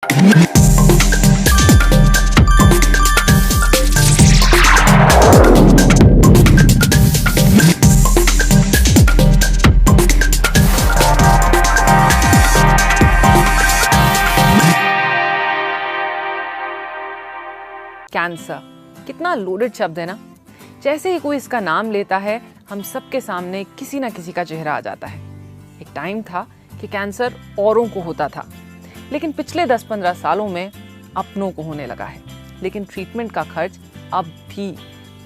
Cancer कितना loaded शब्द है ना। जैसे ही कोई इसका नाम लेता है हम सबके सामने किसी ना किसी का चेहरा आ जाता है। एक टाइम था कि कैंसर औरों को होता था, लेकिन पिछले 10-15 सालों में अपनों को होने लगा है। लेकिन ट्रीटमेंट का खर्च अब भी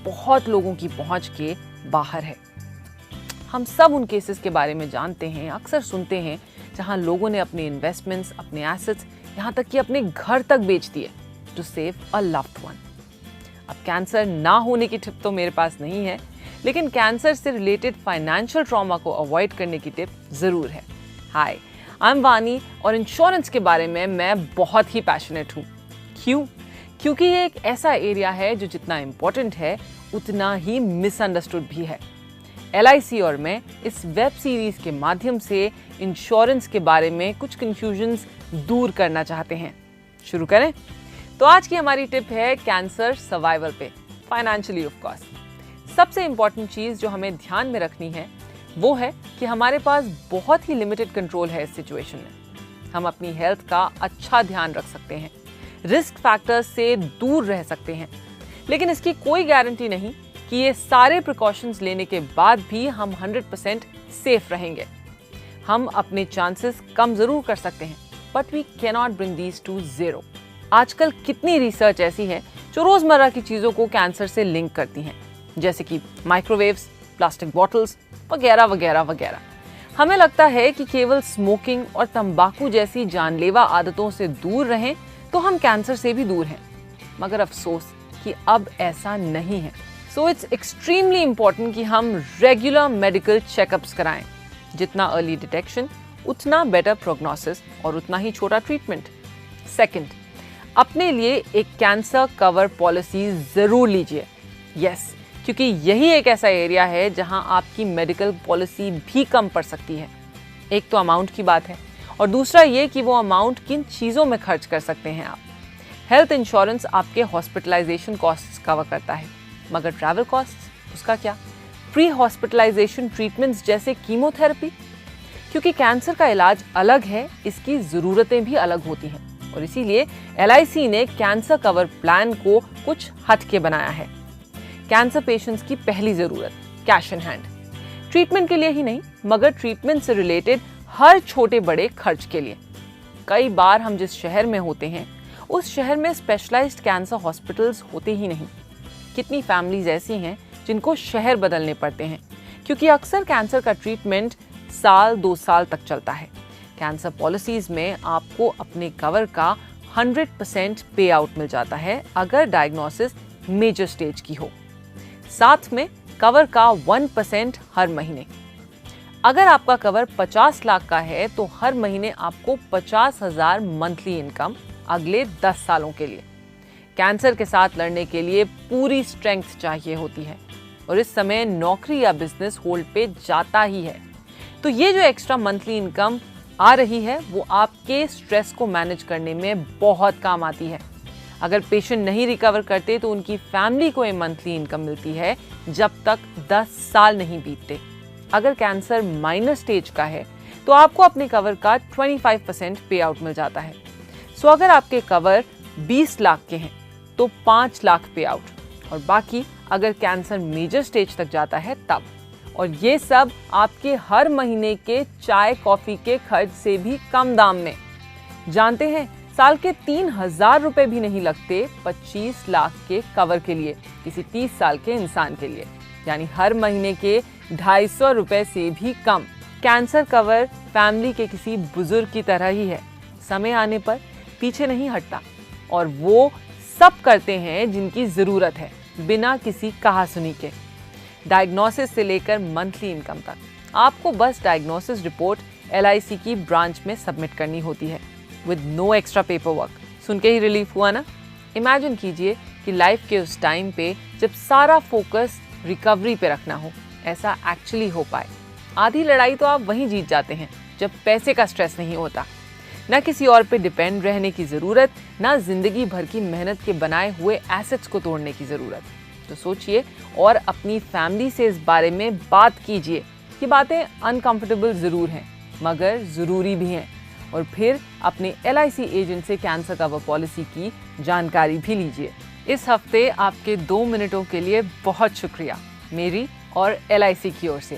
बहुत लोगों की पहुंच के बाहर है। हम सब उन केसेस के बारे में जानते हैं, अक्सर सुनते हैं, जहां लोगों ने अपने इन्वेस्टमेंट्स, अपने एसेट्स, यहाँ तक कि अपने घर तक बेच दिए to save a loved one. अब कैंसर ना होने की टिप तो मेरे पास नहीं है, लेकिन कैंसर से रिलेटेड फाइनेंशियल ट्रॉमा को अवॉइड करने की टिप जरूर है। हाय, आई एम वानी और इंश्योरेंस के बारे में मैं बहुत ही पैशनेट हूँ। क्यों? क्योंकि ये एक ऐसा एरिया है जो जितना इम्पोर्टेंट है उतना ही मिसअंडरस्टूड भी है। LIC और मैं इस वेब सीरीज के माध्यम से इंश्योरेंस के बारे में कुछ कंफ्यूजन्स दूर करना चाहते हैं। शुरू करें? तो आज की हमारी टिप है कैंसर सर्वाइवल पे, फाइनेंशियली ऑफ कोर्स। सबसे इंपॉर्टेंट चीज जो हमें ध्यान में रखनी है वो है कि हमारे पास बहुत ही लिमिटेड कंट्रोल है इस सिचुएशन में। हम अपनी हेल्थ का अच्छा ध्यान रख सकते हैं, रिस्क फैक्टर्स से दूर रह सकते हैं, लेकिन इसकी कोई गारंटी नहीं कि ये सारे प्रिकॉशंस लेने के बाद भी हम 100% सेफ रहेंगे। हम अपने चांसेस कम जरूर कर सकते हैं, but we can not bring these to zero. आजकल कितनी रिसर्च ऐसी है जो रोजमर्रा की चीजों को कैंसर से लिंक करती हैं, जैसे कि माइक्रोवेव्स, प्लास्टिक बॉटल्स वगैरह वगैरह वगैरह। हमें लगता है कि केवल स्मोकिंग और तंबाकू जैसी जानलेवा आदतों से दूर रहें तो हम कैंसर से भी दूर हैं, मगर अफसोस कि अब ऐसा नहीं है। सो इट्स एक्सट्रीमली इम्पोर्टेंट कि हम रेगुलर मेडिकल चेकअप्स कराएं। जितना अर्ली डिटेक्शन उतना बेटर प्रोग्नोसिस और उतना ही छोटा ट्रीटमेंट। सेकंड, अपने लिए एक कैंसर कवर पॉलिसी जरूर लीजिए। यस, क्योंकि यही एक ऐसा एरिया है जहां आपकी मेडिकल पॉलिसी भी कम पड़ सकती है। एक तो अमाउंट की बात है, और दूसरा ये कि वो अमाउंट किन चीज़ों में खर्च कर सकते हैं आप। हेल्थ इंश्योरेंस आपके हॉस्पिटलाइजेशन कॉस्ट्स कवर करता है, मगर ट्रैवल कॉस्ट्स उसका क्या? प्री हॉस्पिटलाइजेशन ट्रीटमेंट्स जैसे कीमोथेरेपी। क्योंकि कैंसर का इलाज अलग है, इसकी ज़रूरतें भी अलग होती हैं, और इसीलिए LIC ने कैंसर कवर प्लान को कुछ हटके बनाया है। कैंसर पेशेंट्स की पहली जरूरत कैश इन हैंड, ट्रीटमेंट के लिए ही नहीं मगर ट्रीटमेंट से रिलेटेड हर छोटे बड़े खर्च के लिए। कई बार हम जिस शहर में होते हैं उस शहर में स्पेशलाइज्ड कैंसर हॉस्पिटल्स होते ही नहीं। कितनी फैमिलीज ऐसी हैं जिनको शहर बदलने पड़ते हैं, क्योंकि अक्सर कैंसर का ट्रीटमेंट 1-2 साल तक चलता है। कैंसर पॉलिसीज में आपको अपने कवर का 100% पे आउट मिल जाता है अगर डायग्नोसिस मेजर स्टेज की हो। साथ में कवर का 1% हर महीने। अगर आपका कवर 50 लाख का है तो हर महीने आपको 50,000 मंथली इनकम अगले 10 सालों के लिए। कैंसर के साथ लड़ने के लिए पूरी स्ट्रेंथ चाहिए होती है, और इस समय नौकरी या बिजनेस होल्ड पे जाता ही है। तो ये जो एक्स्ट्रा मंथली इनकम आ रही है वो आपके स्ट्रेस को मैनेज करने में बहुत काम आती है। अगर पेशेंट नहीं रिकवर करते तो उनकी फैमिली को ये मंथली इनकम मिलती है जब तक 10 साल नहीं बीतते। अगर कैंसर माइनर स्टेज का है तो आपको अपने कवर का 25% पे आउट मिल जाता है। सो अगर आपके कवर 20 लाख के हैं तो 5 लाख पे आउट, और बाकी अगर कैंसर मेजर स्टेज तक जाता है तब। और ये सब आपके हर महीने के चाय कॉफी के खर्च से भी कम दाम में। जानते हैं, साल के 3,000 रुपए भी नहीं लगते 25 लाख के कवर के लिए, किसी 30 साल के इंसान के लिए, यानी हर महीने के 250 रुपए से भी कम। कैंसर कवर फैमिली के किसी बुजुर्ग की तरह ही है, समय आने पर पीछे नहीं हटता, और वो सब करते हैं जिनकी जरूरत है बिना किसी कहासुनी के। डायग्नोसिस से लेकर मंथली इनकम तक आपको बस डायग्नोसिस रिपोर्ट LIC की ब्रांच में सबमिट करनी होती है with no extra paper work. सुन के ही रिलीफ हुआ ना? इमेजिन कीजिए कि लाइफ के उस टाइम पे जब सारा फोकस रिकवरी पे रखना हो, ऐसा एक्चुअली हो पाए। आधी लड़ाई तो आप वहीं जीत जाते हैं जब पैसे का स्ट्रेस नहीं होता। ना किसी और पे डिपेंड रहने की ज़रूरत, ना जिंदगी भर की मेहनत के बनाए हुए एसेट्स को तोड़ने की ज़रूरत। तो सोचिए और अपनी फैमिली से इस बारे में बात कीजिए। ये बातें अनकंफर्टेबल ज़रूर हैं, मगर ज़रूरी भी हैं। और फिर अपने LIC एजेंट से कैंसर कवर पॉलिसी की जानकारी भी लीजिए। इस हफ्ते आपके 2 मिनटों के लिए बहुत शुक्रिया मेरी और LIC की ओर से।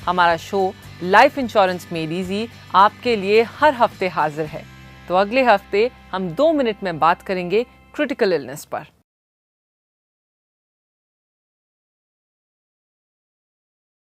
हमारा show life insurance made easy आपके लिए हर हफ्ते हाजिर है। तो अगले हफ्ते हम 2 मिनट में बात करेंगे क्रिटिकल इलनेस पर।